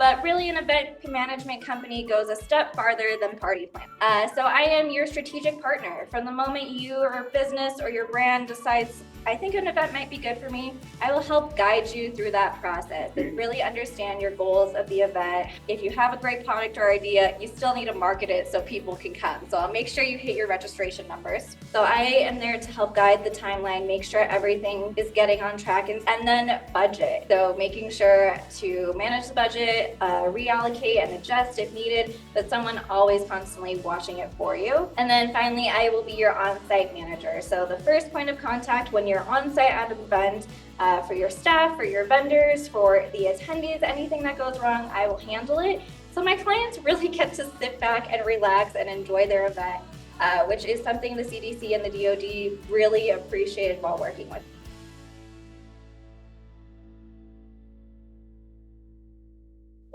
but really an event management company goes a step farther than party plan. So I am your strategic partner. From the moment your business or your brand decides, I think an event might be good for me, I will help guide you through that process and really understand your goals of the event. If you have a great product or idea, you still need to market it so people can come. So I'll make sure you hit your registration numbers. So I am there to help guide the timeline, make sure everything is getting on track, and then budget. So making sure to manage the budget, reallocate and adjust if needed, but someone always constantly watching it for you. And then finally, I will be your on-site manager. So the first point of contact when you're on-site at an event, for your staff, for your vendors, for the attendees, anything that goes wrong, I will handle it. So my clients really get to sit back and relax and enjoy their event, which is something the CDC and the DoD really appreciated while working with.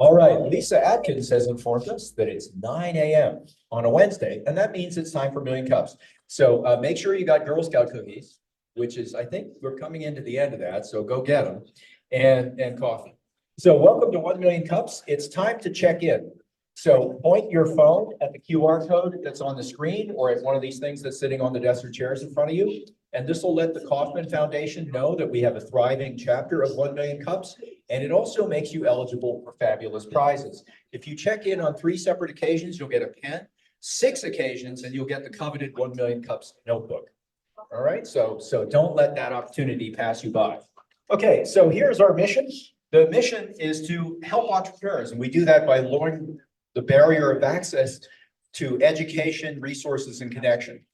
All right, Lisa Atkins has informed us that it's 9 a.m. on a Wednesday, and that means it's time for Million Cups. So make sure you got Girl Scout cookies, which is, I think we're coming into the end of that, so go get them, and coffee. So welcome to 1 Million Cups. It's time to check in. So point your phone at the QR code that's on the screen or at one of these things that's sitting on the desk or chairs in front of you. And this will let the Kaufman Foundation know that we have a thriving chapter of 1 Million Cups. And it also makes you eligible for fabulous prizes. If you check in on 3 separate occasions, you'll get a pen, 6 occasions, and you'll get the coveted 1 Million Cups notebook. All right, so don't let that opportunity pass you by. Okay, so here's our mission. The mission is to help entrepreneurs, and we do that by lowering the barrier of access to education, resources, and connection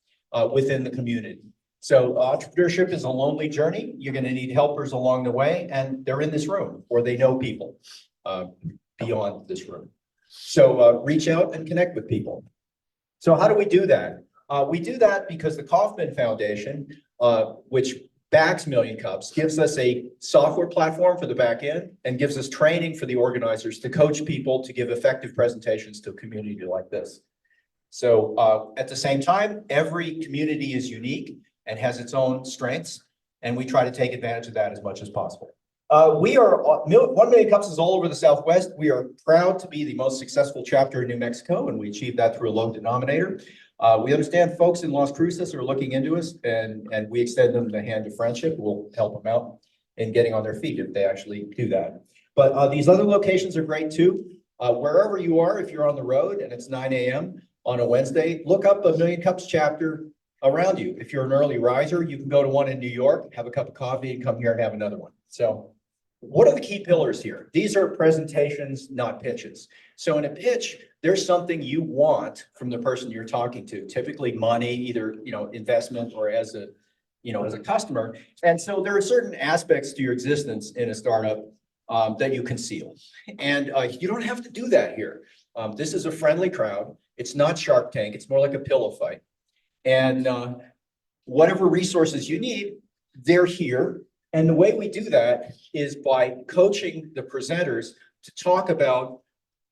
within the community. So entrepreneurship is a lonely journey. You're going to need helpers along the way, and they're in this room, or they know people beyond this room. So reach out and connect with people. So how do we do that? We do that because the Kaufman Foundation, which backs Million Cups, gives us a software platform for the back end and gives us training for the organizers to coach people to give effective presentations to a community like this. So at the same time, every community is unique and has its own strengths, and we try to take advantage of that as much as possible. 1 Million Cups is all over the Southwest. We are proud to be the most successful chapter in New Mexico, and we achieved that through a low denominator. We understand folks in Las Cruces are looking into us, and we extend them the hand of friendship. We'll help them out in getting on their feet if they actually do that. But these other locations are great too. Wherever you are, if you're on the road and it's 9 a.m. on a Wednesday, look up a Million Cups chapter around you. If you're an early riser, you can go to one in New York, have a cup of coffee, and come here and have another one. So what are the key pillars here? These are presentations, not pitches. So in a pitch, there's something you want from the person you're talking to, typically money, either, investment or as a customer. And so there are certain aspects to your existence in a startup that you conceal. And you don't have to do that here. This is a friendly crowd. It's not Shark Tank. It's more like a pillow fight. And whatever resources you need, they're here. And the way we do that is by coaching the presenters to talk about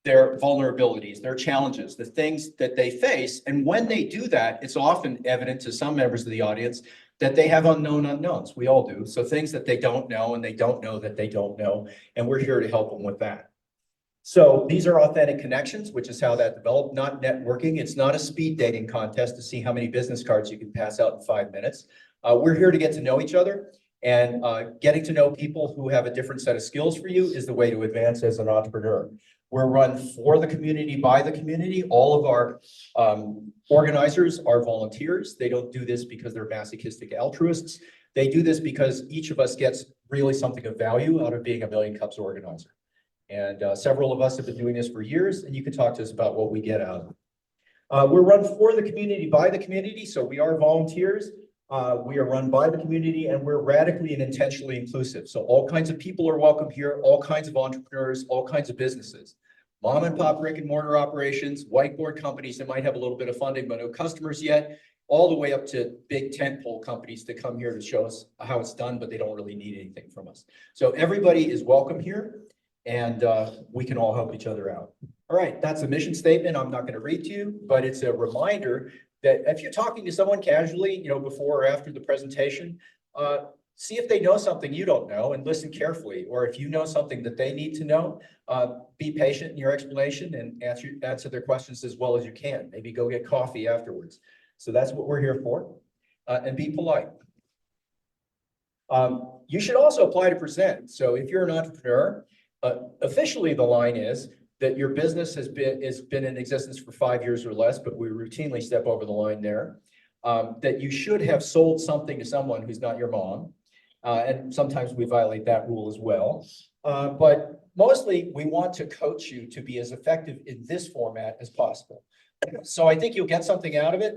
their vulnerabilities, their challenges, the things that they face. And when they do that, it's often evident to some members of the audience that they have unknown unknowns. We all do. So things that they don't know, and they don't know that they don't know. And we're here to help them with that. So these are authentic connections, which is how that developed, not networking. It's not a speed dating contest to see how many business cards you can pass out in 5 minutes. We're here to get to know each other. And getting to know people who have a different set of skills for you is the way to advance as an entrepreneur. We're run for the community, by the community. All of our organizers are volunteers. They don't do this because they're masochistic altruists. They do this because each of us gets really something of value out of being a Million Cups organizer. And several of us have been doing this for years, and you can talk to us about what we get out of it. We're run for the community, by the community, so we are volunteers. We are run by the community, and we're radically and intentionally inclusive. So all kinds of people are welcome here, all kinds of entrepreneurs, all kinds of businesses. Mom and pop brick and mortar operations, whiteboard companies that might have a little bit of funding but no customers yet, all the way up to big tentpole companies that come here to show us how it's done, but they don't really need anything from us. So everybody is welcome here, and we can all help each other out. All right, that's a mission statement. I'm not going to read to you, but it's a reminder that if you're talking to someone casually, before or after the presentation, see if they know something you don't know and listen carefully. Or if you know something that they need to know, be patient in your explanation and answer their questions as well as you can. Maybe go get coffee afterwards. So that's what we're here for. And be polite. You should also apply to present. So if you're an entrepreneur, officially the line is that your business has been in existence for 5 years or less, but we routinely step over the line there. That you should have sold something to someone who's not your mom. And sometimes we violate that rule as well. But mostly we want to coach you to be as effective in this format as possible. So I think you'll get something out of it.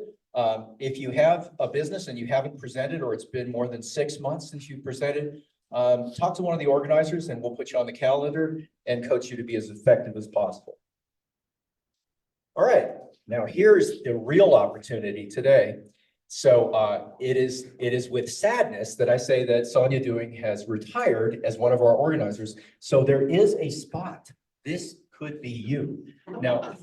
If you have a business and you haven't presented, or it's been more than 6 months since you presented, talk to one of the organizers and we'll put you on the calendar and coach you to be as effective as possible. All right, now here's the real opportunity today. So it is with sadness that I say that Sonia Doing has retired as one of our organizers. So there is a spot. This could be you. Now,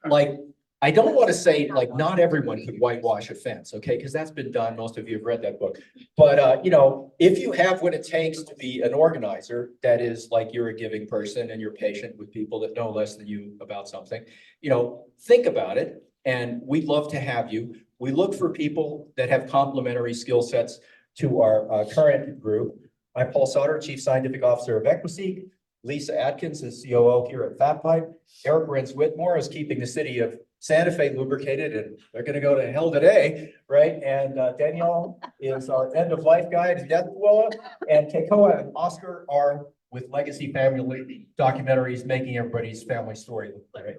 like, I don't want to say like not everyone could whitewash a fence, okay? Because that's been done. Most of you have read that book. But you know, if you have what it takes to be an organizer, that is like you're a giving person and you're patient with people that know less than you about something, you know, think about it. And we'd love to have you. We look for people that have complementary skill sets to our current group. I'm Paul Sauter, Chief Scientific Officer of Equiseek. Lisa Atkins is COO here at Fat Pipe. Eric Renz Whitmore is keeping the city of Santa Fe lubricated, and they're going to go to hell today, right? And Danielle is our end of life guide and death dweller. And Keikoa and Oscar are with Legacy Family Documentaries, making everybody's family story look great.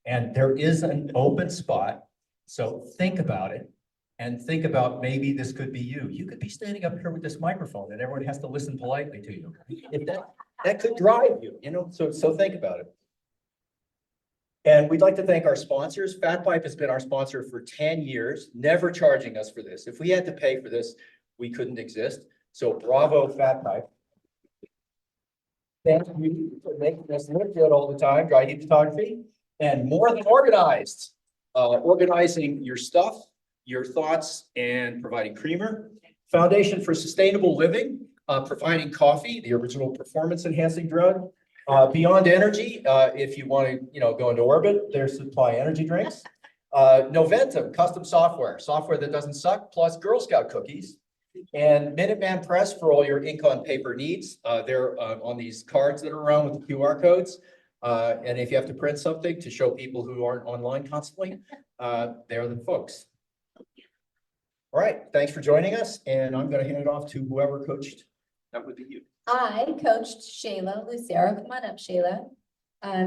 And there is an open spot. So think about it and think about maybe this could be you. You could be standing up here with this microphone and everyone has to listen politely to you. If that could drive you, you know, so think about it. And we'd like to thank our sponsors. Fat Pipe has been our sponsor for 10 years, never charging us for this. If we had to pay for this, we couldn't exist. So bravo, Fat Pipe. Thank you for making us look good all the time, dry heat photography. And More Than Organized, organizing your stuff, your thoughts, and providing creamer. Foundation for Sustainable Living, providing coffee, the original performance enhancing drug. Beyond Energy, if you want to, you know, go into orbit, they supply energy drinks. Noventum, custom software that doesn't suck, plus Girl Scout cookies. And Minuteman Press for all your ink on paper needs. They're on these cards that are around with the QR codes. And if you have to print something to show people who aren't online constantly, they're the folks. All right, thanks for joining us. And I'm going to hand it off to whoever coached. That would be you. I coached Shayla Lucero. Come on up, Shayla.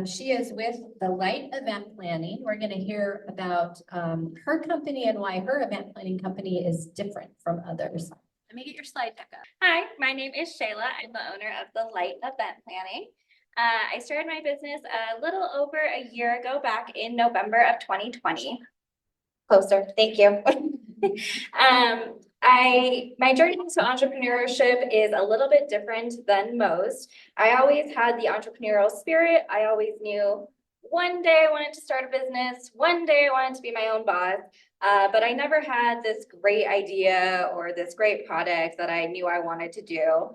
She is with the Light Event Planning. We're going to hear about her company and why her event planning company is different from others. Let me get your slide deck up. Hi, my name is Shayla. I'm the owner of the Light Event Planning. I started my business a little over a year ago, back in November of 2020. Closer, thank you. My journey to entrepreneurship is a little bit different than most. I always had the entrepreneurial spirit. I always knew one day I wanted to start a business. One day I wanted to be my own boss. But I never had this great idea or this great product that I knew I wanted to do.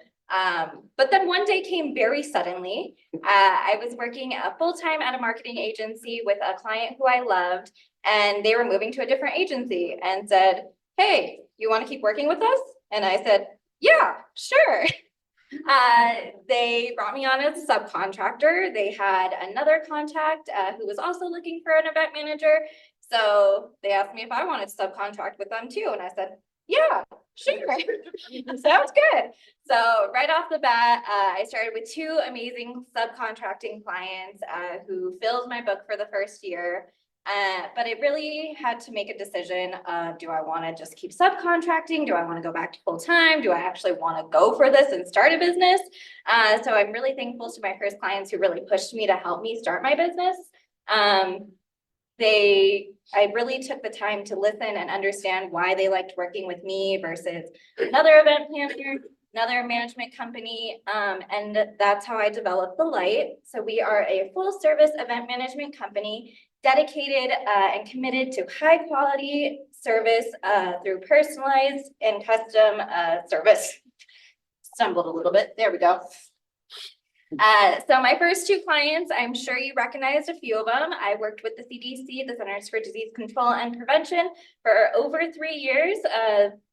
But then one day came very suddenly. I was working full-time at a marketing agency with a client who I loved, and they were moving to a different agency and said, "Hey, you want to keep working with us?" And I said, "Yeah, sure." They brought me on as a subcontractor. They had another contact who was also looking for an event manager. So they asked me if I wanted to subcontract with them too. And I said, "Yeah, sure." Sounds good. So right off the bat, I started with 2 amazing subcontracting clients who filled my book for the first year. But it really had to make a decision. Do I want to just keep subcontracting? Do I want to go back to full time? Do I actually want to go for this and start a business? So I'm really thankful to my first clients who really pushed me to help me start my business. I really took the time to listen and understand why they liked working with me versus another event planner, another management company. And that's how I developed The Light. So we are a full service event management company dedicated and committed to high quality, service through personalized and custom service. Stumbled a little bit. There we go. So my first two clients, I'm sure you recognized a few of them. I worked with the CDC, the Centers for Disease Control and Prevention, for over 3 years.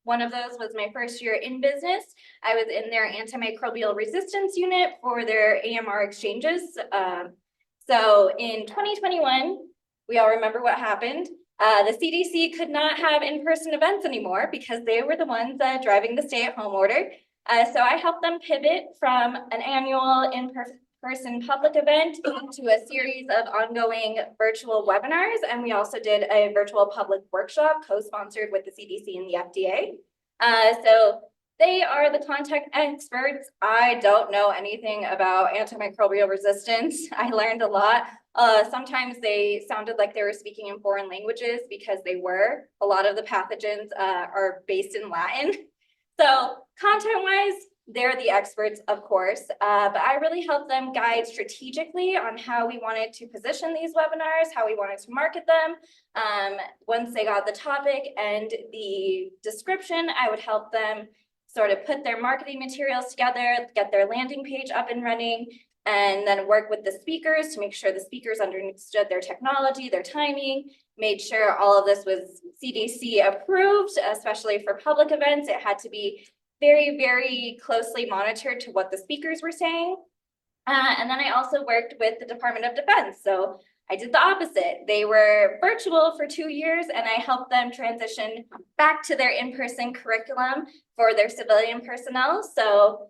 One of those was my first year in business. I was in their antimicrobial resistance unit for their AMR exchanges. So in 2021, we all remember what happened. The CDC could not have in-person events anymore because they were the ones driving the stay-at-home order. So I helped them pivot from an annual in-person public event to a series of ongoing virtual webinars. And we also did a virtual public workshop co-sponsored with the CDC and the FDA. So they are the contact experts. I don't know anything about antimicrobial resistance. I learned a lot. Sometimes they sounded like they were speaking in foreign languages because they were. A lot of the pathogens are based in Latin. So content-wise, they're the experts, of course, but I really helped them guide strategically on how we wanted to position these webinars, how we wanted to market them. Once they got the topic and the description, I would help them sort of put their marketing materials together, get their landing page up and running, and then work with the speakers to make sure the speakers understood their technology, their timing, made sure all of this was CDC approved, especially for public events. It had to be very, very closely monitored to what the speakers were saying. And then I also worked with the Department of Defense. So I did the opposite. They were virtual for 2 years and I helped them transition back to their in-person curriculum for their civilian personnel. So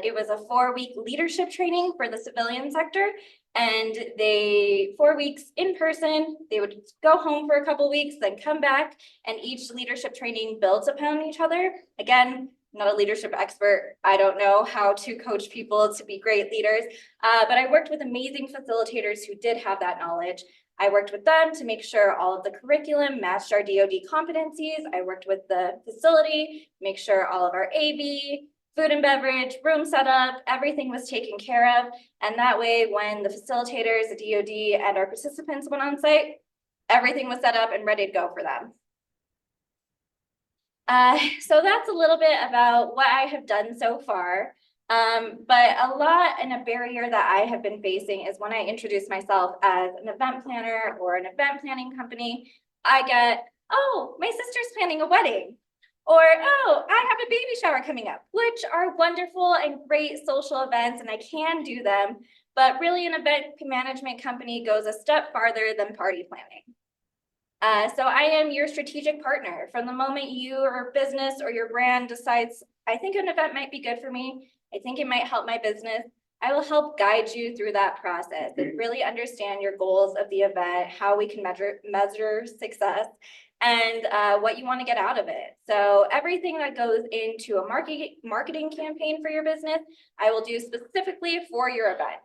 it was a 4-week leadership training for the civilian sector. And 4 weeks in person, they would go home for a couple weeks, then come back, and each leadership training builds upon each other. Again, I'm not a leadership expert. I don't know how to coach people to be great leaders, but I worked with amazing facilitators who did have that knowledge. I worked with them to make sure all of the curriculum matched our DoD competencies. I worked with the facility, make sure all of our AV, food and beverage, room setup, everything was taken care of. And that way, when the facilitators, the DoD, and our participants went on site, everything was set up and ready to go for them. So that's a little bit about what I have done so far. But a lot and a barrier that I have been facing is when I introduce myself as an event planner or an event planning company, I get, oh, my sister's planning a wedding. Or, oh, I have a baby shower coming up, which are wonderful and great social events, and I can do them. But really, an event management company goes a step farther than party planning. So I am your strategic partner. From the moment your business or your brand decides, I think an event might be good for me, I think it might help my business, I will help guide you through that process and really understand your goals of the event, how we can measure success, and what you want to get out of it. So everything that goes into a marketing campaign for your business, I will do specifically for your event.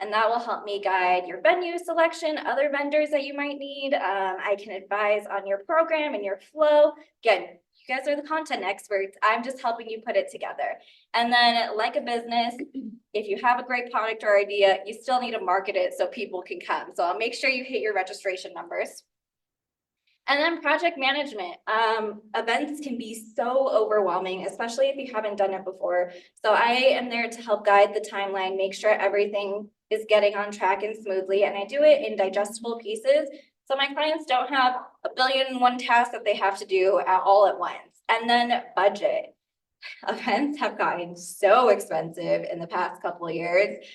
And that will help me guide your venue selection, other vendors that you might need. I can advise on your program and your flow. Again, you guys are the content experts. I'm just helping you put it together. And then like a business, if you have a great product or idea, you still need to market it so people can come. So I'll make sure you hit your registration numbers. And then project management. Events can be so overwhelming, especially if you haven't done it before. So I am there to help guide the timeline, make sure everything is getting on track and smoothly. And I do it in digestible pieces. So my clients don't have 1,000,000,001 tasks that they have to do all at once. And then budget. Events have gotten so expensive in the past couple of years.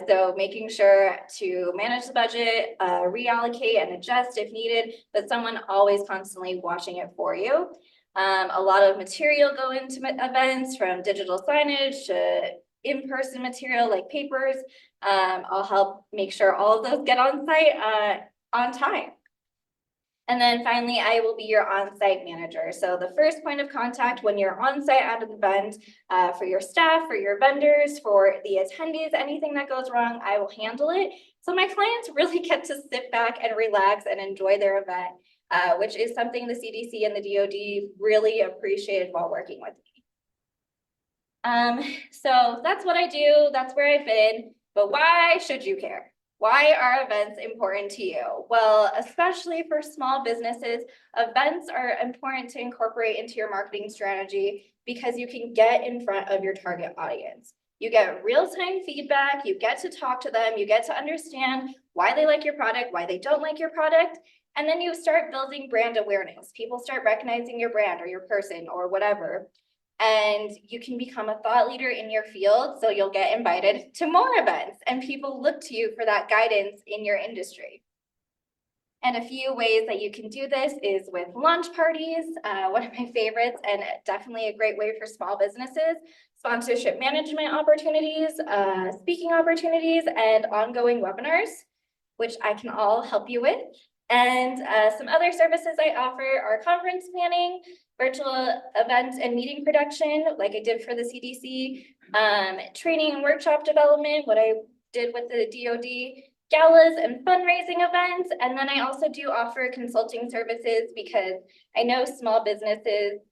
So making sure to manage the budget, reallocate and adjust if needed, but someone always constantly watching it for you. A lot of material go into events, from digital signage to in-person material like papers. I'll help make sure all of those get on site on time. And then finally, I will be your on-site manager. So the first point of contact when you're on site at an event, for your staff, for your vendors, for the attendees, anything that goes wrong, I will handle it. So my clients really get to sit back and relax and enjoy their event, which is something the CDC and the DoD really appreciated while working with me. So that's what I do. That's where I've been. But why should you care? Why are events important to you? Well, especially for small businesses, events are important to incorporate into your marketing strategy because you can get in front of your target audience. You get real-time feedback, you get to talk to them, you get to understand why they like your product, why they don't like your product, and then you start building brand awareness. People start recognizing your brand or your person or whatever. And you can become a thought leader in your field, so you'll get invited to more events and people look to you for that guidance in your industry. And a few ways that you can do this is with launch parties, one of my favorites and definitely a great way for small businesses, sponsorship management opportunities, speaking opportunities, and ongoing webinars, which I can all help you with. And some other services I offer are conference planning, virtual event and meeting production, like I did for the CDC, training and workshop development, what I did with the DoD, galas and fundraising events. And then I also do offer consulting services because I know small businesses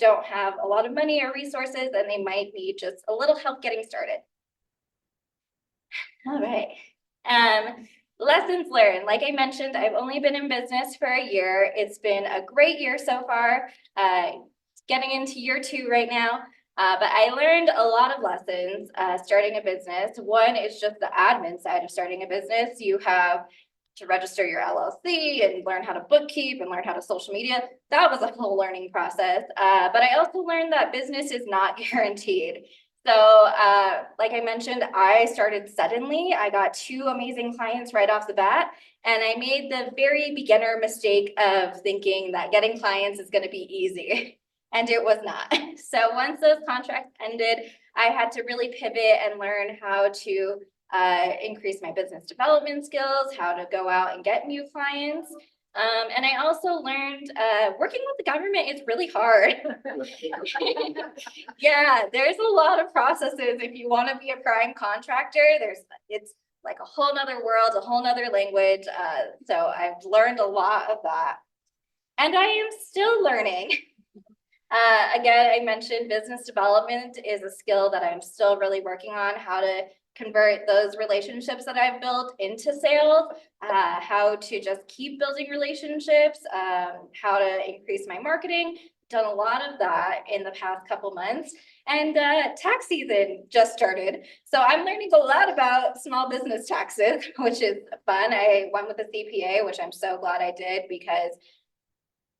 don't have a lot of money or resources and they might need just a little help getting started. All right. Lessons learned. Like I mentioned, I've only been in business for a year. It's been a great year so far, getting into year 2 right now. But I learned a lot of lessons starting a business. One is just the admin side of starting a business. You have to register your LLC and learn how to bookkeep and learn how to social media. That was a whole learning process. But I also learned that business is not guaranteed. So like I mentioned, I started suddenly. I got 2 amazing clients right off the bat. And I made the very beginner mistake of thinking that getting clients is going to be easy. And it was not. So once those contracts ended, I had to really pivot and learn how to increase my business development skills, how to go out and get new clients. And I also learned working with the government is really hard. Yeah, there's a lot of processes. If you want to be a prime contractor, it's like a whole nother world, a whole nother language. So I've learned a lot of that. And I am still learning. Again, I mentioned business development is a skill that I'm still really working on, how to convert those relationships that I've built into sales, how to just keep building relationships, how to increase my marketing. Done a lot of that in the past couple months, and tax season just started. So I'm learning a lot about small business taxes, which is fun. I went with a CPA, which I'm so glad I did because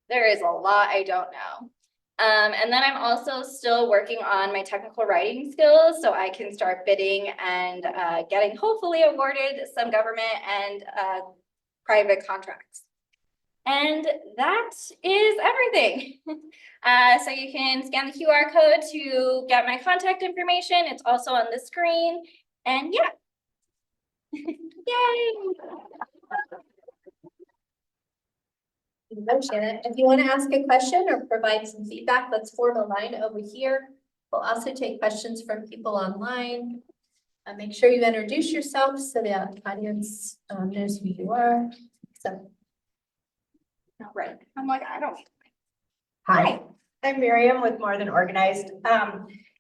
there is a lot I don't know. And then I'm also still working on my technical writing skills so I can start bidding and getting hopefully awarded some government and private contracts. And that is everything. So you can scan the QR code to get my contact information. It's also on the screen. And yeah. Yay! Shannon, if you want to ask a question or provide some feedback, let's form a line over here. We'll also take questions from people online. Make sure you introduce yourself so the audience knows who you are. So, All right. I'm like, I don't. hi. I'm Miriam with More Than Organized.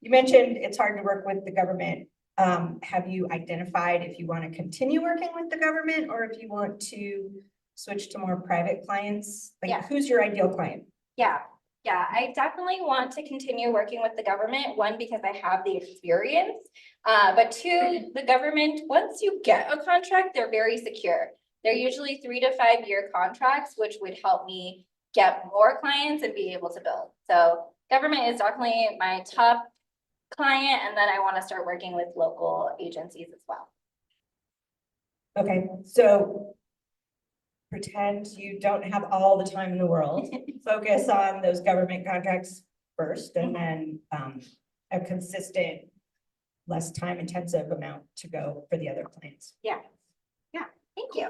You mentioned it's hard to work with the government. Have you identified if you want to continue working with the government or if you want to switch to more private clients? Like, Yeah. Who's your ideal client? Yeah, I definitely want to continue working with the government. One, because I have the experience, but 2, the government, once you get a contract, they're very secure. They're usually 3 to 5 year contracts, which would help me get more clients and be able to build. So government is definitely my top client, and then I want to start working with local agencies as well. Okay, so pretend you don't have all the time in the world. Focus on those government contracts first and then a consistent, less time intensive amount to go for the other clients. Yeah, thank you.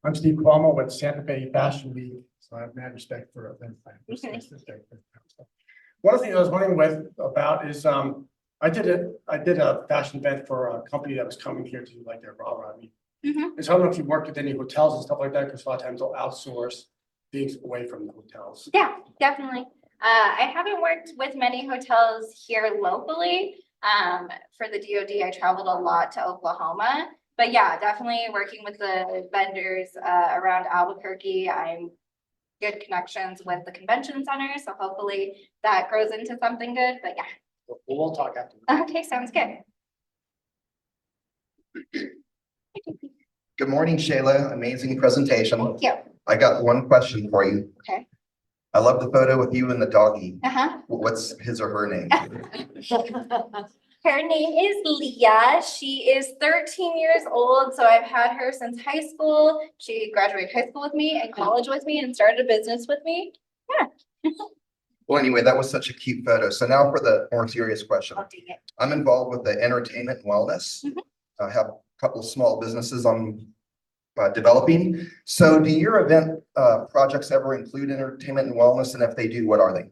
I'm Steve Cuomo with Santa Fe Fashion Week, so I have mad respect for event planners. One of the things I was wondering about is I did a fashion event for a company that was coming here to do like their rah-rah meet. And so I don't know if you worked with any hotels and stuff like that, because a lot of times they'll outsource things away from the hotels. Yeah, definitely. I haven't worked with many hotels here locally, For the DoD, I traveled a lot to Oklahoma. But yeah, definitely working with the vendors around Albuquerque. I'm good connections with the convention center, so hopefully that grows into something good. But yeah, We'll talk after. okay, sounds good. Good morning, Shayla. Amazing presentation. Thank you. I got one question for you. Okay. I love the photo with you and the doggy. Uh-huh. What's his or her name? Her name is Leah. She is 13 years old, so I've had her since high school. She graduated high school with me and college with me and started a business with me. Yeah. Well, anyway, that was such a cute photo. So now for the more serious question. I'll take it. I'm involved with the entertainment and wellness. Mhm. I have a couple of small businesses I'm developing. So do your event projects ever include entertainment and wellness? And if they do, what are they?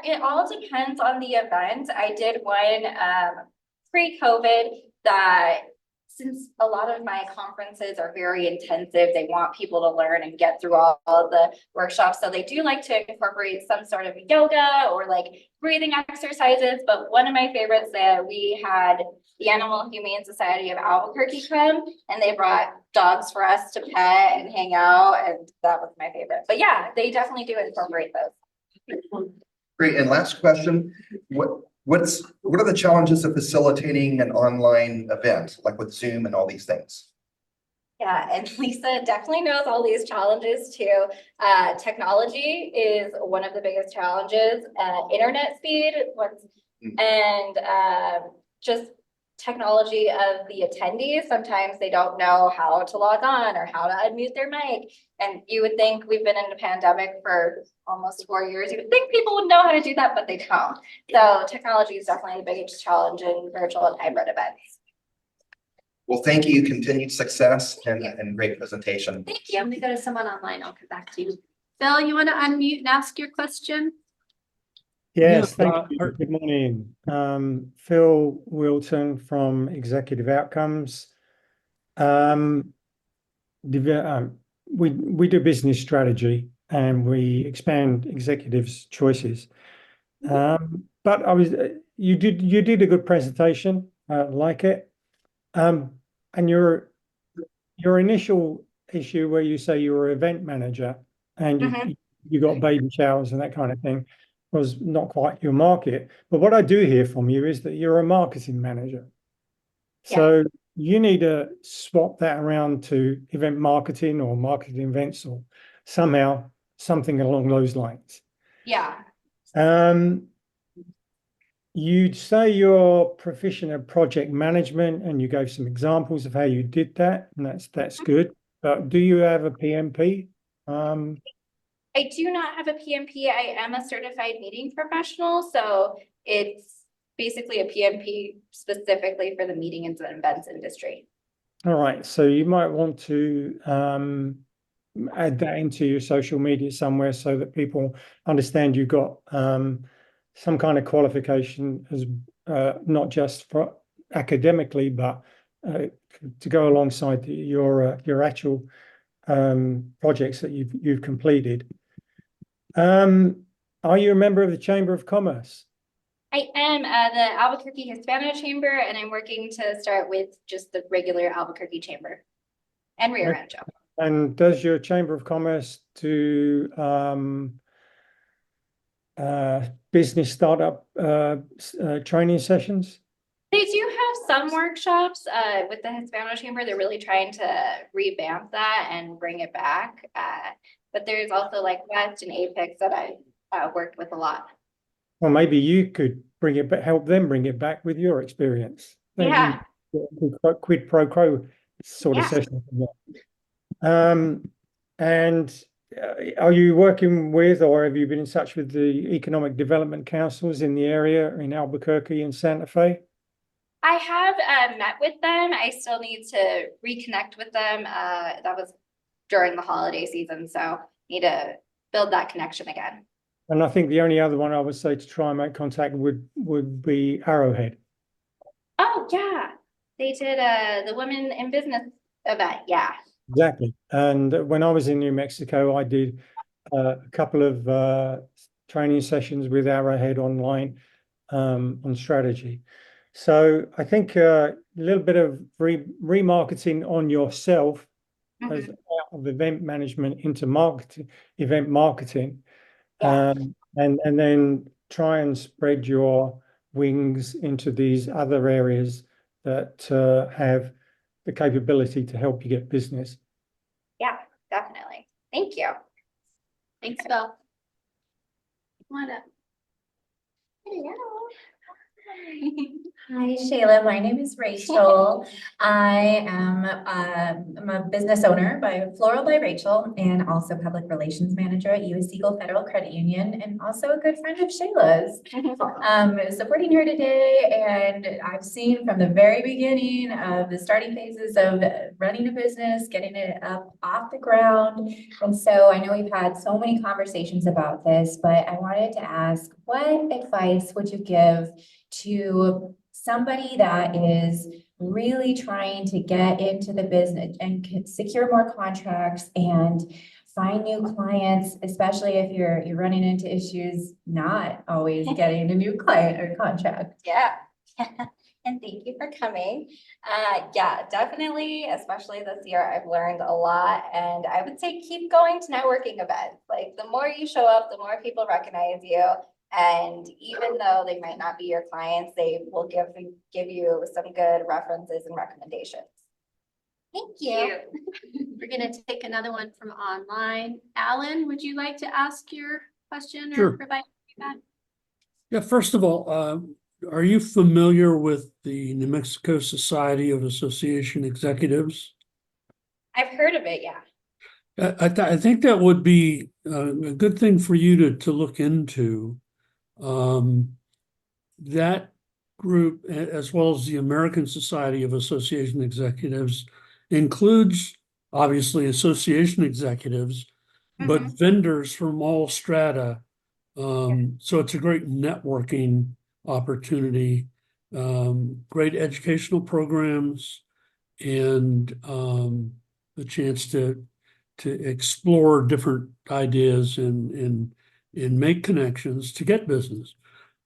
It all depends on the event. I did one pre-COVID that since a lot of my conferences are very intensive, they want people to learn and get through all of the workshops. So they do like to incorporate some sort of yoga or like breathing exercises. But one of my favorites that we had the Animal Humane Society of Albuquerque come and they brought dogs for us to pet and hang out. And that was my favorite. But yeah, they definitely do incorporate those. Great. And last question, what are the challenges of facilitating an online event, like with Zoom and all these things? Yeah, and Lisa definitely knows all these challenges too. Technology is one of the biggest challenges. Internet speed, and just technology of the attendees. Sometimes they don't know how to log on or how to unmute their mic. And you would think we've been in a pandemic for almost 4 years. You would think people would know how to do that, but they don't. So technology is definitely the biggest challenge in virtual and hybrid events. Well, thank you. Continued success and great presentation. Thank you. Let me go to someone online. I'll come back to you. Phil, you want to unmute and ask your question? Yes, thank you. Good morning. Phil Wilton from Executive Outcomes. We do business strategy and we expand executives' choices. But you did a good presentation. I like it. And your initial issue where you say you were an event manager and you got baby showers and that kind of thing was not quite your market. But what I do hear from you is that you're a marketing manager. So you need to swap that around to event marketing or marketing events or somehow something along those lines. Yeah. You'd say you're proficient at project management and you gave some examples of how you did that, and that's good. But do you have a PMP? I do not have a PMP. I am a certified meeting professional, so it's basically a PMP specifically for the meeting and events industry. All right, so you might want to add that into your social media somewhere so that people understand you've got some kind of qualification as not just for academically, but to go alongside your actual projects that you've completed. Are you a member of the Chamber of Commerce? I am the Albuquerque Hispano Chamber, and I'm working to start with just the regular Albuquerque Chamber and Rio Rancho. And does your Chamber of Commerce do business startup training sessions? They do have some workshops with the Hispano Chamber. They're really trying to revamp that and bring it back. But there's also like West and Apex that I worked with a lot. Well, maybe you could bring it back, help them bring it back with your experience. Maybe Yeah. Quid pro quo sort of Yeah. session. And are you working with, or have you been in touch with the economic development councils in the area in Albuquerque and Santa Fe? I have met with them. I still need to reconnect with them. That was during the holiday season, so need to build that connection again. And I think the only other one I would say to try and make contact would be Arrowhead. Oh yeah, they did the Women in Business event. Yeah. Exactly. And when I was in New Mexico, I did a couple of training sessions with Arrowhead online. on strategy. So I think a little bit of remarketing on yourself as Mhm. out of event management into event marketing, Yeah. and then try and spread your wings into these other areas that have the capability to help you get business. Yeah, definitely. Thank you. Thanks, Bill. Come on up. Hi, Shayla. My name is Rachel. I am I'm a business owner by Floral by Rachel and also public relations manager at US Eagle Federal Credit Union and also a good friend of Shayla's. Supporting her today, and I've seen from the very beginning of the starting phases of running a business, getting it up off the ground. And so I know we've had so many conversations about this, but I wanted to ask, what advice would you give to somebody that is really trying to get into the business and secure more contracts and find new clients, especially if you're running into issues not always getting a new client or contract? Yeah. And thank you for coming. Yeah, definitely, especially this year, I've learned a lot. And I would say keep going to networking events. Like the more you show up, the more people recognize you. And even though they might not be your clients, they will give you some good references and recommendations. Thank you. We're gonna take another one from online. Alan, would you like to ask your question or Sure. provide feedback? Yeah, first of all, are you familiar with the New Mexico Society of Association Executives? I've heard of it, yeah. I think that would be a good thing for you to look into. That group, as well as the American Society of Association Executives, includes obviously association executives, but vendors from all strata. So it's a great networking opportunity, great educational programs, and the chance to explore different ideas and make connections to get business.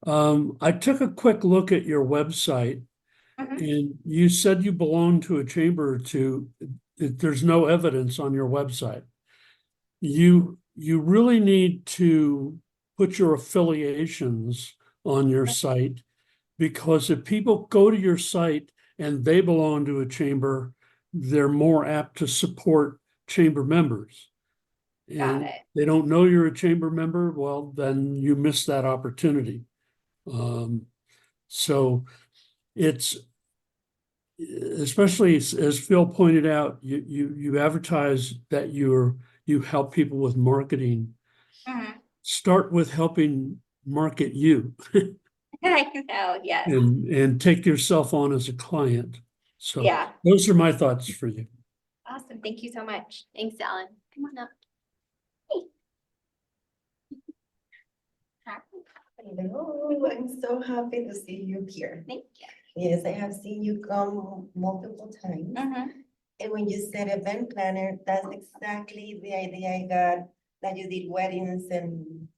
I took a quick look at your website, and you said you belong to a chamber or two. There's no evidence on your website. You really need to put your affiliations on your site, because if people go to your site and they belong to a chamber, they're more apt to support chamber members. Got And it. they don't know you're a chamber member, well, then you miss that opportunity. So it's, especially as Phil pointed out, you advertise that you help people with marketing. Start with helping market you I know, yes. and take yourself on as a client. So Yeah. those are my thoughts for you. Awesome. Thank you so much. Thanks, Alan. Come on up. Hello, I'm so happy to see you here. Thank you. Yes, I have seen you come multiple times. And when you said event planner, that's exactly the idea I got, that you did weddings and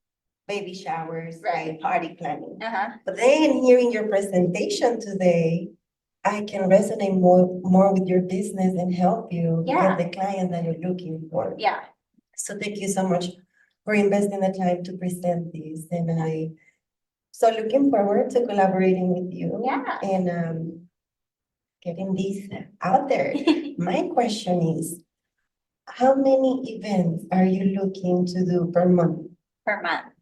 baby showers, Right. party planning. But then hearing your presentation today, I can resonate more with your business and help you Yeah. get the client that you're looking for. Yeah. So thank you so much for investing the time to present this, and so looking forward to collaborating with you. Yeah. And getting this out there. My question is, how many events are you looking to do per month? Per month.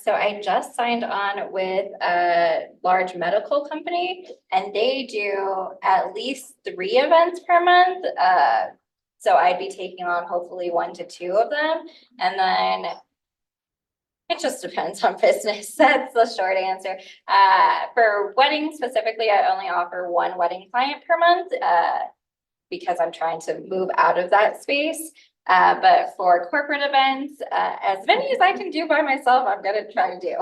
So I just signed on with a large medical company, and they do at least 3 events per month. So I'd be taking on hopefully 1 to 2 of them, and then it just depends on business. That's the short answer. For weddings specifically, I only offer 1 wedding client per month, because I'm trying to move out of that space. But for corporate events, as many as I can do by myself, I'm gonna try to do.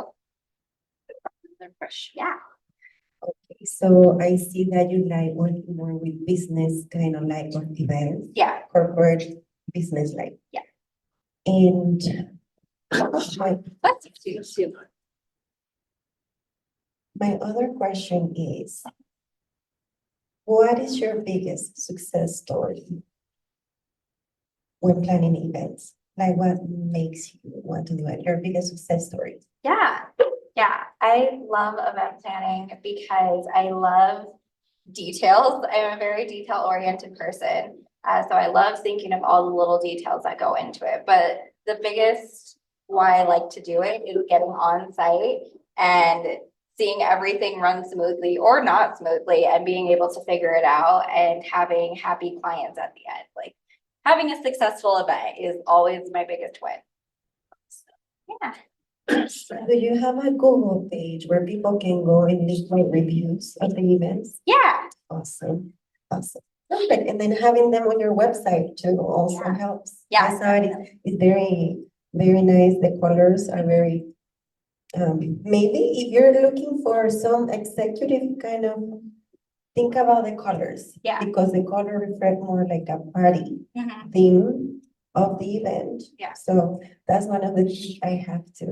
Yeah. Okay, so I see that you like working more with business kind of like of events. Yeah. Corporate business like. Yeah. And Let's do. my other question is, what is your biggest success story when planning events? Like what makes you want to do it? Your biggest success story? Yeah, I love event planning because I love details. I'm a very detail-oriented person. So I love thinking of all the little details that go into it. But the biggest why I like to do it is getting on site and seeing everything run smoothly or not smoothly and being able to figure it out and having happy clients at the end. Like having a successful event is always my biggest win. So, yeah. Do you have a Google page where people can go and leave like reviews of the events? Yeah. Awesome, awesome. Perfect. And then having them on your website too also Yeah. helps. Yeah. I saw it's very, very nice. The colors are very, maybe if you're looking for some executive kind of, think about the colors. Yeah. Because the color reflect more like a party Mhm. theme of the event. Yeah. So that's one of the things I have to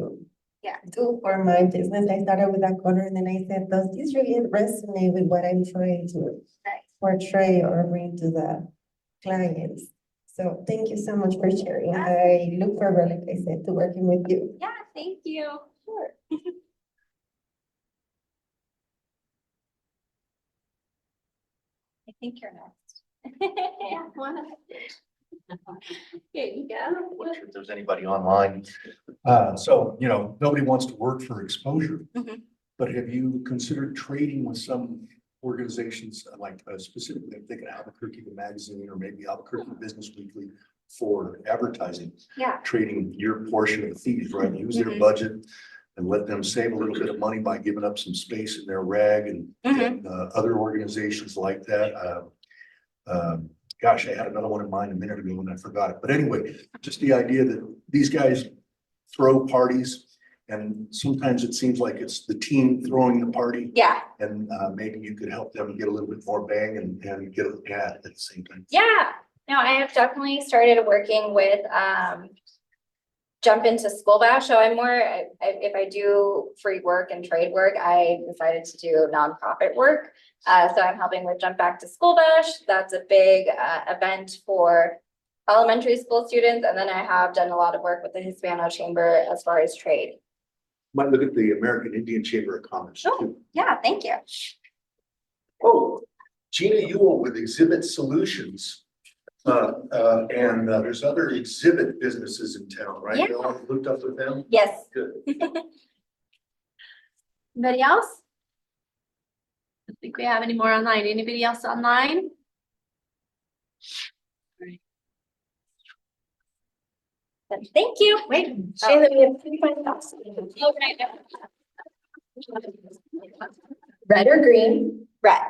Yeah. do for my business. I started with that color and then I said, does this really resonate with what I'm trying to Nice. portray or bring to the clients? So thank you so much for sharing. I look forward, like I said, to working with you. Yeah, thank you. Sure. I think you're next. Yeah, one of Here you go. If there's anybody online. So, nobody wants to work for exposure. Mhm. But have you considered trading with some organizations like specifically, I'm thinking Albuquerque the magazine or maybe Albuquerque Business Weekly for advertising? Yeah. Trading your portion of the fees, right? Use their Mhm. budget and let them save a little bit of money by giving up some space in their rag and other organizations like that. Gosh, I had another one in mind a minute ago and I forgot it. But anyway, just the idea that these guys throw parties and sometimes it seems like it's the team throwing the party. Yeah. And maybe you could help them get a little bit more bang and get an ad at the same time. Yeah. No, I have definitely started working with Jump Into School Bash. So I'm more, if I do free work and trade work, I decided to do nonprofit work. So I'm helping with Jump Back to School Bash. That's a big event for elementary school students. And then I have done a lot of work with the Hispano Chamber as far as trade. Might look at the American Indian Chamber of Commerce Oh, too. yeah, thank you. Oh, Gina Ewell with Exhibit Solutions. And there's other exhibit businesses in town, right? Yeah. You all hooked up with them? Yes. Good. Anybody else? I think we have any more online. Anybody else online? Thank you. Wait, Shayla, we have 3 final thoughts. Red or green? Red.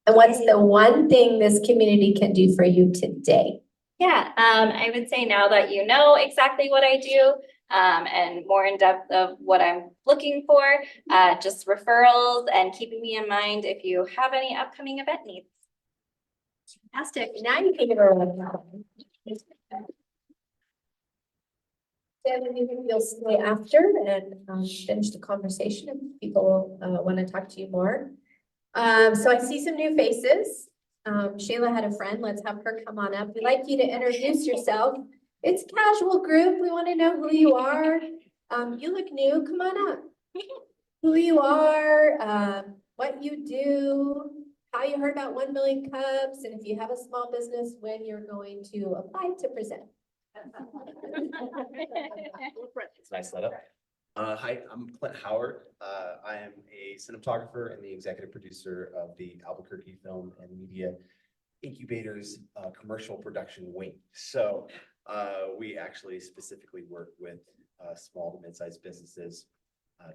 And what's the one thing this community can do for you today? Yeah, I would say now that you know exactly what I do, and more in depth of what I'm looking for, just referrals and keeping me in mind if you have any upcoming event needs. Fantastic. Now you can give her one. Then you'll stay after and finish the conversation if people want to talk to you more. So I see some new faces. Shayla had a friend. Let's have her come on up. We'd like you to introduce yourself. It's a casual group. We want to know who you are. You look new. Come on up. Who you are, what you do, how you heard about 1 Million Cups, and if you have a small business, when you're going to apply to present. It's a nice setup. Hi, I'm Clint Howard. I am a cinematographer and the executive producer of the Albuquerque Film and Media Incubator's commercial production wing. So we actually specifically work with small to mid-sized businesses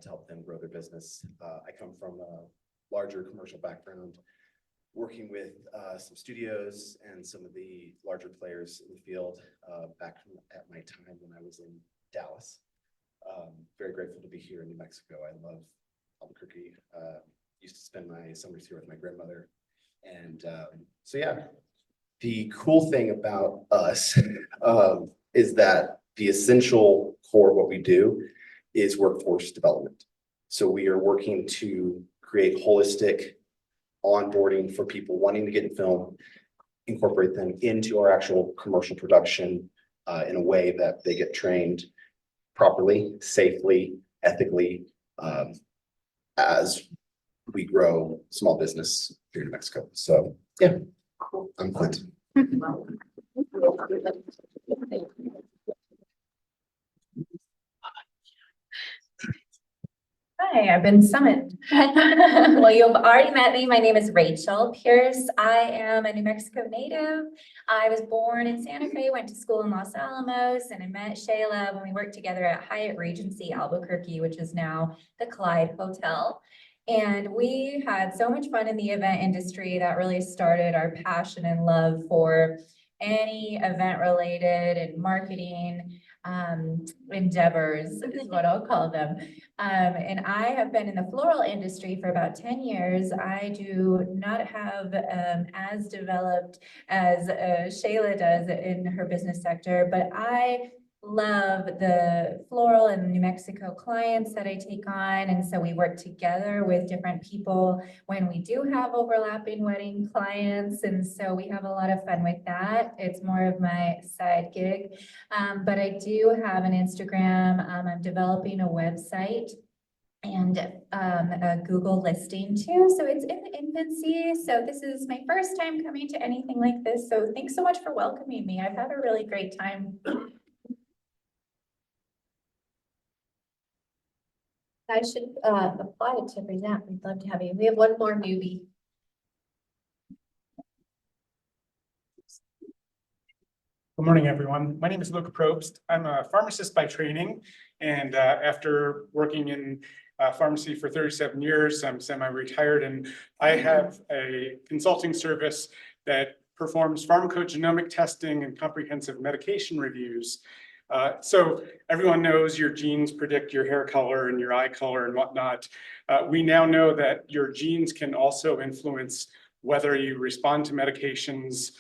to help them grow their business. I come from a larger commercial background, working with some studios and some of the larger players in the field back at my time when I was in Dallas. Very grateful to be here in New Mexico. I love Albuquerque. Used to spend my summers here with my grandmother. And so, yeah, the cool thing about us is that the essential core of what we do is workforce development. So we are working to create holistic onboarding for people wanting to get in film, incorporate them into our actual commercial production in a way that they get trained properly, safely, ethically, as we grow small business here in New Mexico. So yeah, I'm Clint. Hi, I've been summoned. Well, you've already met me. My name is Rachel Pierce. I am a New Mexico native. I was born in Santa Fe, went to school in Los Alamos, and I met Shayla when we worked together at Hyatt Regency Albuquerque, which is now the Clyde Hotel. And we had so much fun in the event industry that really started our passion and love for any event related and marketing endeavors is what I'll call them. And I have been in the floral industry for about 10 years. I do not have as developed as Shayla does in her business sector, but I love the floral and New Mexico clients that I take on. And so we work together with different people when we do have overlapping wedding clients. And so we have a lot of fun with that. It's more of my side gig. But I do have an Instagram. I'm developing a website and a Google listing too. So it's in the infancy. So this is my first time coming to anything like this. So thanks so much for welcoming me. I've had a really great time. I should apply to present. We'd love to have you. We have one more newbie. Good morning, everyone. My name is Luca Probst. I'm a pharmacist by training, and after working in pharmacy for 37 years, I'm semi-retired, and I have a consulting service that performs pharmacogenomic testing and comprehensive medication reviews. So everyone knows your genes predict your hair color and your eye color and whatnot. We now know that your genes can also influence whether you respond to medications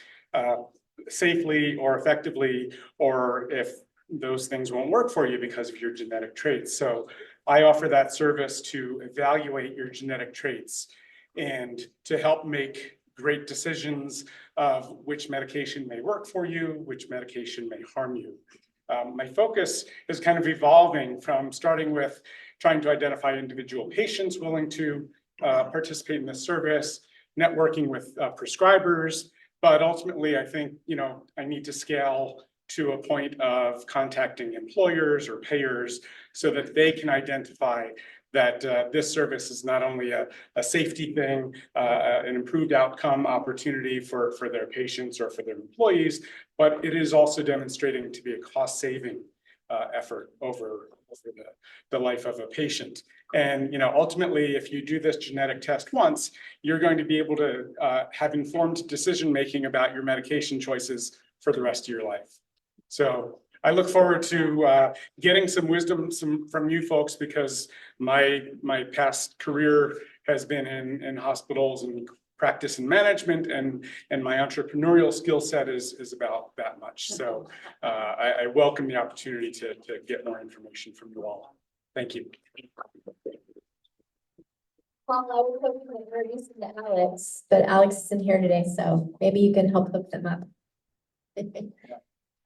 safely or effectively, or if those things won't work for you because of your genetic traits. So I offer that service to evaluate your genetic traits and to help make great decisions of which medication may work for you, which medication may harm you. My focus is kind of evolving from starting with trying to identify individual patients willing to participate in this service, networking with prescribers, but ultimately I think, I need to scale to a point of contacting employers or payers so that they can identify that this service is not only a safety thing, an improved outcome opportunity for their patients or for their employees, but it is also demonstrating to be a cost-saving effort over the life of a patient. And ultimately, if you do this genetic test once, you're going to be able to have informed decision-making about your medication choices for the rest of your life. So I look forward to getting some wisdom from you folks, because my past career has been in hospitals and practice and management, and my entrepreneurial skill set is about that much. So I welcome the opportunity to get more information from you all. Thank you. Well, I was hoping to introduce you to Alex, but Alex isn't here today, so maybe you can help hook them up.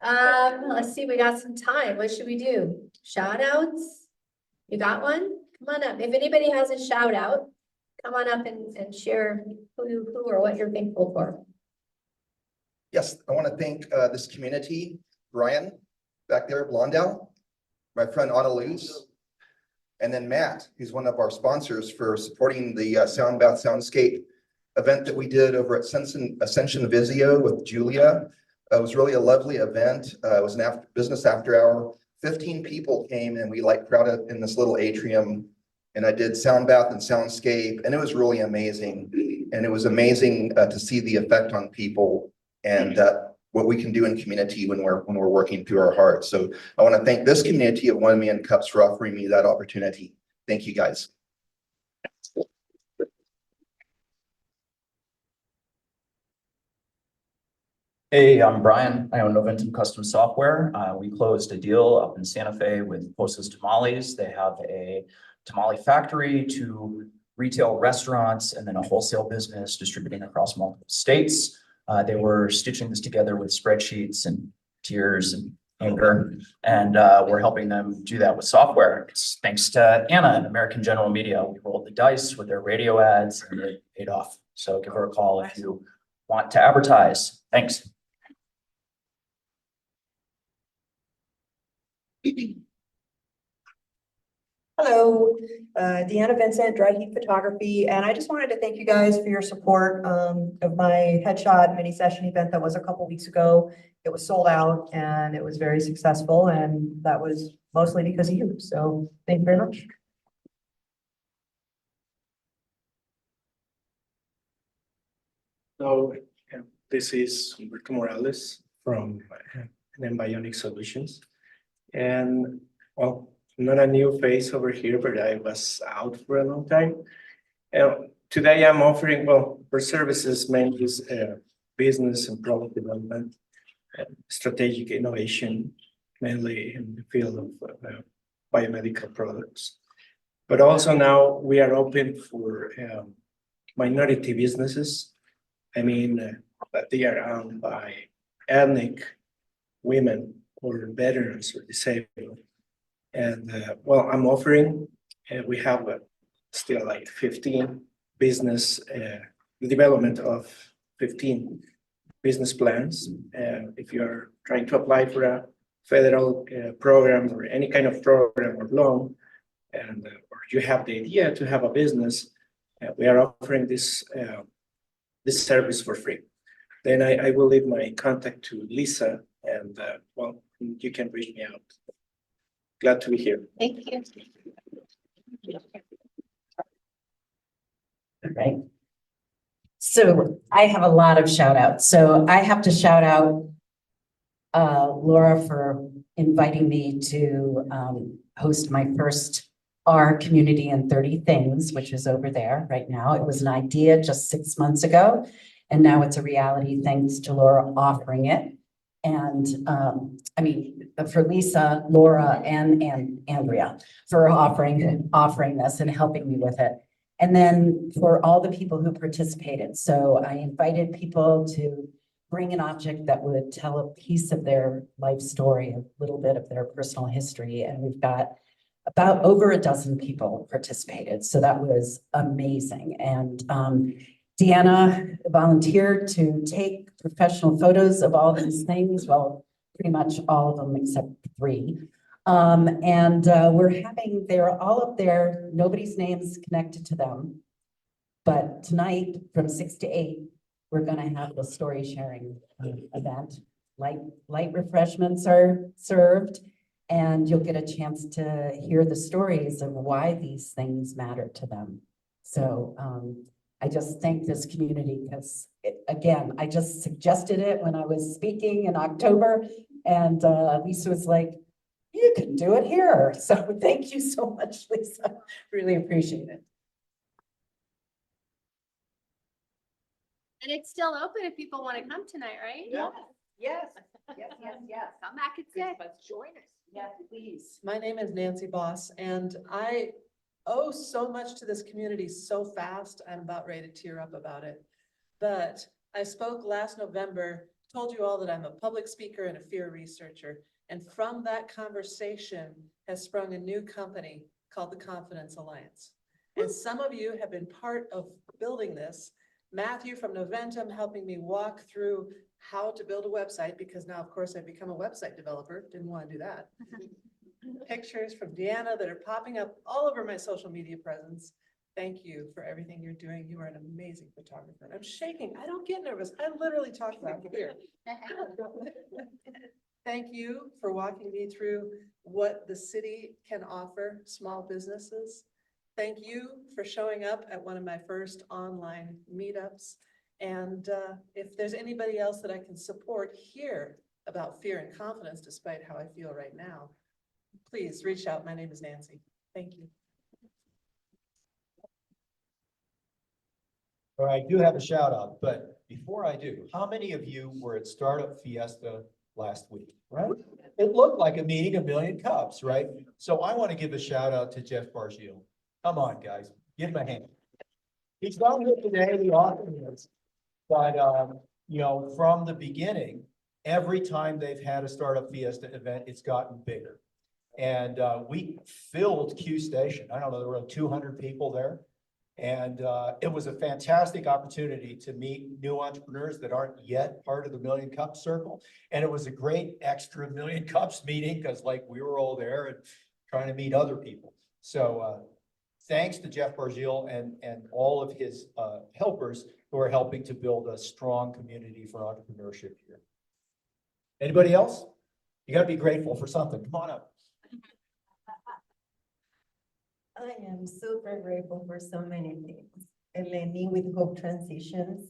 Let's see, we got some time. What should we do? Shout outs? You got one? Come on up. If anybody has a shout out, come on up and share who or what you're thankful for. Yes, I want to thank this community, Brian, back there, Blondell, my friend Anna Luz, and then Matt, who's one of our sponsors, for supporting the Sound Bath Soundscape event that we did over at Ascension Visio with Julia. It was really a lovely event. It was an business after hour. 15 people came and we crowded in this little atrium, and I did sound bath and soundscape, and it was really amazing. And it was amazing to see the effect on people and what we can do in community when we're working through our hearts. So I want to thank this community of 1 Million Cups for offering me that opportunity. Thank you, guys. Hey, I'm Brian. I own Noventum Custom Software. We closed a deal up in Santa Fe with Posas Tamales. They have a tamale factory to retail restaurants and then a wholesale business distributing across multiple states. They were stitching this together with spreadsheets and tears and anger, and we're helping them do that with software. It's thanks to Anna at American General Media. We rolled the dice with their radio ads and it paid off. So give her a call if you want to advertise. Thanks. Hello, Deanna Vincent, Dry Heat Photography, and I just wanted to thank you guys for your support of my headshot mini session event that was a couple weeks ago. It was sold out and it was very successful, and that was mostly because of you. So thank you very much. So this is Humberto Morales from Bionic Solutions. And well, not a new face over here, but I was out for a long time. Today I'm offering, well, for services mainly is business and product development, strategic innovation, mainly in the field of biomedical products. But also now we are open for minority businesses. I mean, that they are owned by ethnic women or veterans or disabled. And well, I'm offering, we have still like 15 business, the development of 15 business plans. If you're trying to apply for a federal program or any kind of program or loan, and or you have the idea to have a business, we are offering this this service for free. Then I will leave my contact to Lisa, and well, you can reach me out. Glad to be here. Thank you. Right. So I have a lot of shout outs. So I have to shout out Laura for inviting me to host my first R Community in 30 Things, which is over there right now. It was an idea just 6 months ago, and now it's a reality thanks to Laura offering it. And I mean, for Lisa, Laura, and Andrea for offering this and helping me with it. And then for all the people who participated. So I invited people to bring an object that would tell a piece of their life story, a little bit of their personal history. And we've got about over a dozen people participated. So that was amazing. And Deanna volunteered to take professional photos of all these things. Well, pretty much all of them except 3. We're having, they're all up there, nobody's names connected to them. But tonight from 6 to 8, we're gonna have the story sharing event. Light refreshments are served, and you'll get a chance to hear the stories of why these things matter to them. So I just thank this community because, again, I just suggested it when I was speaking in October, and Lisa was like, you can do it here. So thank you so much, Lisa. Really appreciate it. And it's still open if people want to come tonight, right? Yes. Yes. Come back at 6. Let's join us. Yes, please. My name is Nancy Boss, and I owe so much to this community so fast. I'm about ready to tear up about it. But I spoke last November, told you all that I'm a public speaker and a fear researcher. And from that conversation has sprung a new company called the Confidence Alliance. And some of you have been part of building this. Matthew from Noventum helping me walk through how to build a website, because now, of course, I've become a website developer. Didn't want to do that. Pictures from Deanna that are popping up all over my social media presence. Thank you for everything you're doing. You are an amazing photographer. I'm shaking. I don't get nervous. I literally talk about fear. Thank you for walking me through what the city can offer small businesses. Thank you for showing up at one of my first online meetups. And if there's anybody else that I can support here about fear and confidence, despite how I feel right now, please reach out. My name is Nancy. Thank you. All right, I do have a shout out, but before I do, how many of you were at Startup Fiesta last week, right? It looked like a meeting of Million Cups, right? So I want to give a shout out to Jeff Bargiel. Come on, guys, give him a hand. He's not here today, the author is. But, you know, from the beginning, every time they've had a Startup Fiesta event, it's gotten bigger. And we filled Q Station. I don't know, there were 200 people there. And it was a fantastic opportunity to meet new entrepreneurs that aren't yet part of the Million Cups circle. And it was a great extra Million Cups meeting because like we were all there and trying to meet other people. So thanks to Jeff Bargil and all of his helpers who are helping to build a strong community for entrepreneurship here. Anybody else? You got to be grateful for something. Come on up. I am super grateful for so many things. Eleni with Hope Transitions,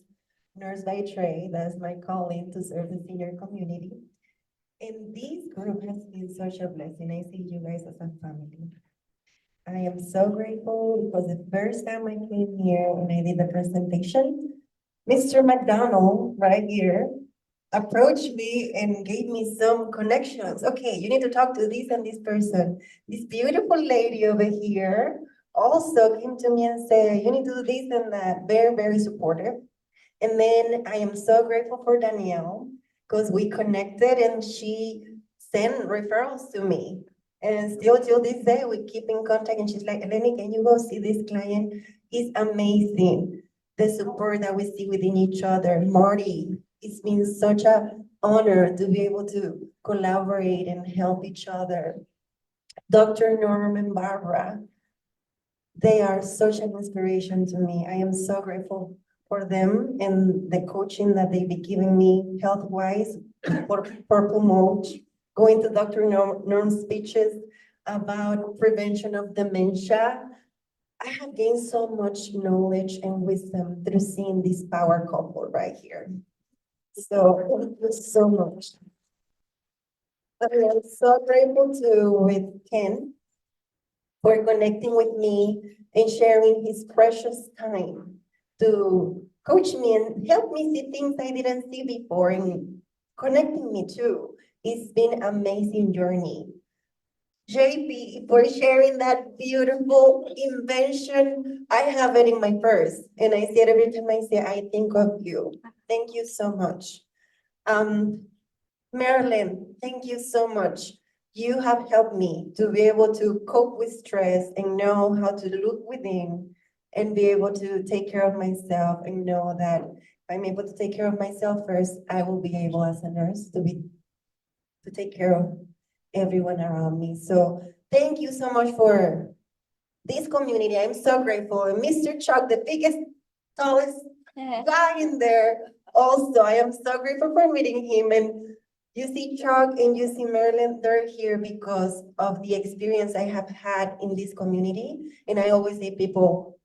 nurse by trade, that's my calling to serve the senior community. And this group has been such a blessing. I see you guys as a family. I am so grateful because the first time I came here and I did the presentation, Mr. McDonald right here approached me and gave me some connections. Okay, you need to talk to this and this person. This beautiful lady over here also came to me and said, you need to do this and that. Very, very supportive. And then I am so grateful for Danielle because we connected and she sent referrals to me. And still till this day, we keep in contact and she's like, Eleni, can you go see this client? He's amazing. The support that we see within each other. Marty, it's been such an honor to be able to collaborate and help each other. Dr. Norm and Barbara, they are such an inspiration to me. I am so grateful for them and the coaching that they've been giving me health-wise for promote. Going to Dr. Norm's speeches about prevention of dementia. I have gained so much knowledge and wisdom through seeing this power couple right here. So thank you so much. I am so grateful with Ken for connecting with me and sharing his precious time to coach me and help me see things I didn't see before and connecting me too. It's been an amazing journey. JP, for sharing that beautiful invention. I have it in my purse and I see it every time I say, I think of you. Thank you so much. Marilyn, thank you so much. You have helped me to be able to cope with stress and know how to look within and be able to take care of myself and know that if I'm able to take care of myself first, I will be able as a nurse to take care of everyone around me. So thank you so much for this community. I'm so grateful. And Mr. Chuck, the biggest, tallest guy in there. Also, I am so grateful for meeting him. And you see Chuck and you see Marilyn, they're here because of the experience I have had in this community. And I always say, people,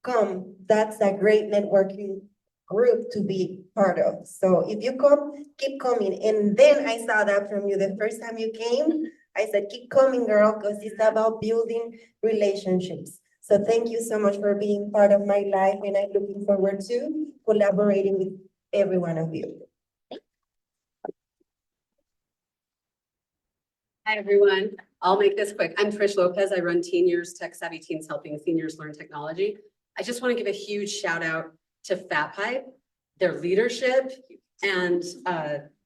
come, that's a great networking group to be part of. So if you come, keep coming. And then I saw that from you the first time you came. I said, keep coming, girl, because it's about building relationships. So thank you so much for being part of my life. And I'm looking forward to collaborating with every one of you. Hi, everyone. I'll make this quick. I'm Trish Lopez. I run Teen Years Tech Savvy Teens Helping Seniors Learn Technology. I just want to give a huge shout out to Fat Pipe, their leadership, and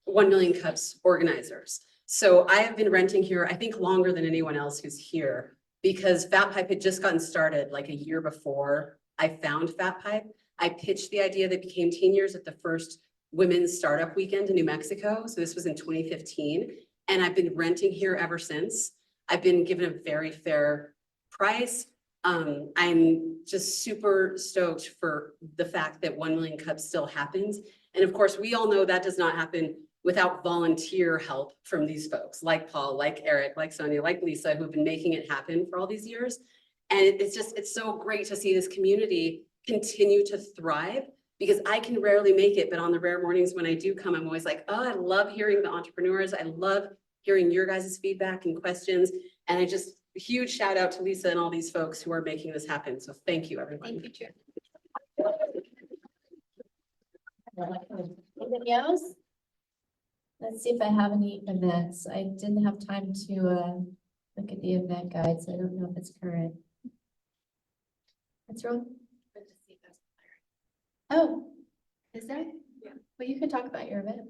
1 Million Cups organizers. So I have been renting here, I think longer than anyone else who's here, because Fat Pipe had just gotten started like a year before I found Fat Pipe. I pitched the idea that became Teen Years at the first Women's Startup Weekend in New Mexico. So this was in 2015. And I've been renting here ever since. I've been given a very fair price. I'm just super stoked for the fact that 1 Million Cups still happens. And of course, we all know that does not happen without volunteer help from these folks, like Paul, like Eric, like Sonia, like Lisa, who've been making it happen for all these years. And it's so great to see this community continue to thrive, because I can rarely make it, but on the rare mornings when I do come, I'm always like, oh, I love hearing the entrepreneurs. I love hearing your guys' feedback and questions. And huge shout out to Lisa and all these folks who are making this happen. So thank you, everyone. Thank you, Anybody else? Let's see if I have any events. I didn't have time to look at the event guide, so I don't know if it's current. What's wrong? Oh, is there? Yeah. Well, you can talk about your event.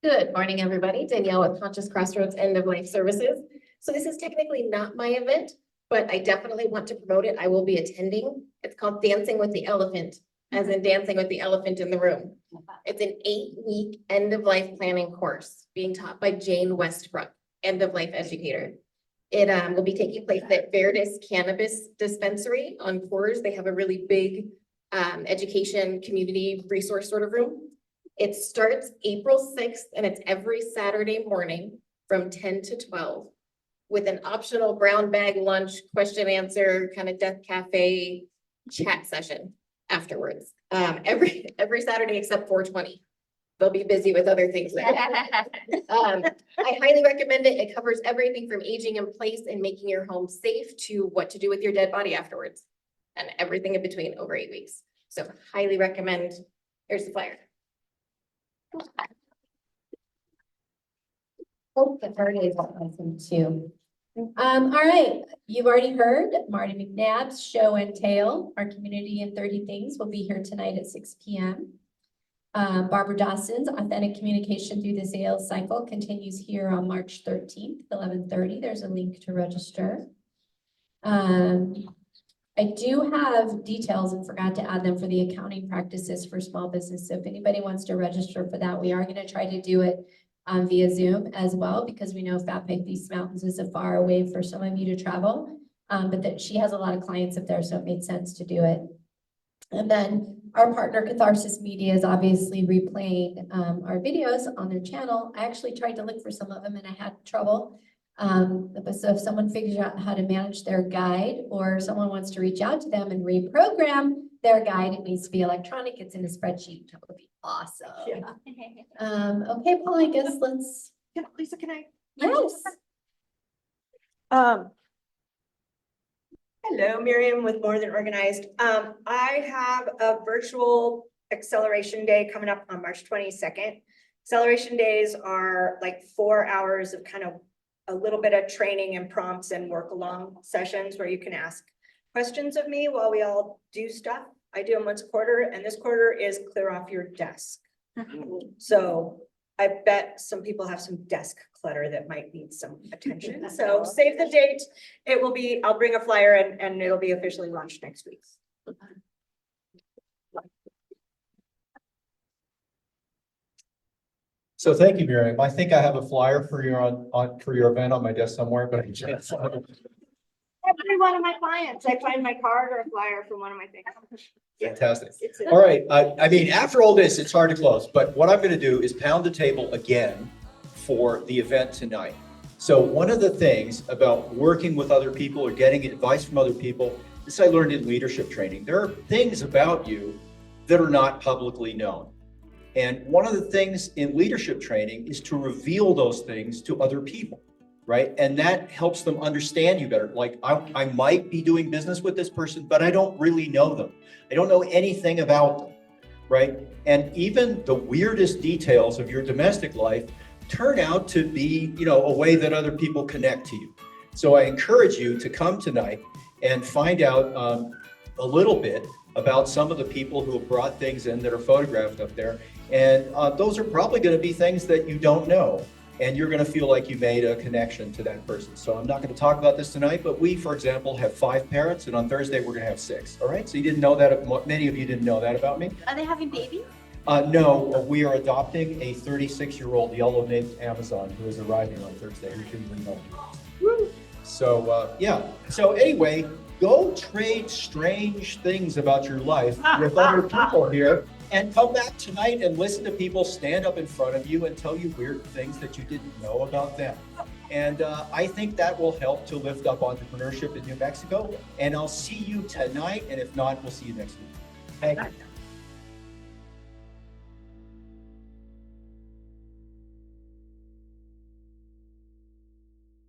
Good morning, everybody. Danielle with Conscious Crossroads End of Life Services. So this is technically not my event, but I definitely want to promote it. I will be attending. It's called Dancing with the Elephant, as in dancing with the elephant in the room. It's an 8-week end of life planning course being taught by Jane Westbrook, end of life educator. It will be taking place at Verdis Cannabis Dispensary on Coors. They have a really big education community resource sort of room. It starts April 6th and it's every Saturday morning from 10 to 12 with an optional brown bag lunch, question answer, kind of death cafe chat session afterwards. Every Saturday except 420. They'll be busy with other things there. I highly recommend it. It covers everything from aging in place and making your home safe to what to do with your dead body afterwards and everything in between over 8 weeks. So highly recommend. Here's the flyer. Hope the party is awesome too. All right, you've already heard Marty McNabb's show and tale. Our community in 30 things will be here tonight at 6 p.m. Barbara Dawson's Authentic Communication Through the Sales Cycle continues here on March 13th, 11:30. There's a link to register. I do have details and forgot to add them for the accounting practices for small business. So if anybody wants to register for that, we are going to try to do it via Zoom as well, because we know Fat Pike East Mountains is a far away for some of you to travel. But that she has a lot of clients up there, so it made sense to do it. And then our partner Catharsis Media is obviously replaying our videos on their channel. I actually tried to look for some of them and I had trouble. But so if someone figures out how to manage their guide, or someone wants to reach out to them and reprogram their guide, it needs to be electronic. It's in a spreadsheet. That would be awesome. Yeah. Okay, Paul, I guess let's. Lisa, can I? Yes. Hello, Miriam with More Than Organized. I have a virtual acceleration day coming up on March 22nd. Acceleration days are like 4 hours of kind of a little bit of training and prompts and work along sessions where you can ask questions of me while we all do stuff. I do them once a quarter, and this quarter is clear off your desk. So I bet some people have some desk clutter that might need some attention. So save the date. It will be, I'll bring a flyer and it'll be officially launched next week. So thank you, Miriam. I think I have a flyer for your for your event on my desk somewhere, but Every one of my clients, I find my card or a flyer from one of my things. fantastic. All right. I mean, after all this, it's hard to close, but what I'm going to do is pound the table again for the event tonight. So one of the things about working with other people or getting advice from other people, this I learned in leadership training. There are things about you that are not publicly known. And one of the things in leadership training is to reveal those things to other people, right? And that helps them understand you better. Like I might be doing business with this person, but I don't really know them. I don't know anything about them, right? And even the weirdest details of your domestic life turn out to be, a way that other people connect to you. So I encourage you to come tonight and find out a little bit about some of the people who have brought things in that are photographed up there. And those are probably going to be things that you don't know. And you're going to feel like you made a connection to that person. So I'm not going to talk about this tonight, but we, for example, have 5 parents, and on Thursday we're going to have 6. All right. So you didn't know that. Many of you didn't know that about me. Are they having babies? No, we are adopting a 36-year-old yellow-naped Amazon who is arriving on Thursday. We shouldn't even know. So yeah. So anyway, go trade strange things about your life with other people here. And come back tonight and listen to people stand up in front of you and tell you weird things that you didn't know about them. And I think that will help to lift up entrepreneurship in New Mexico. And I'll see you tonight. And if not, we'll see you next week. Thank you.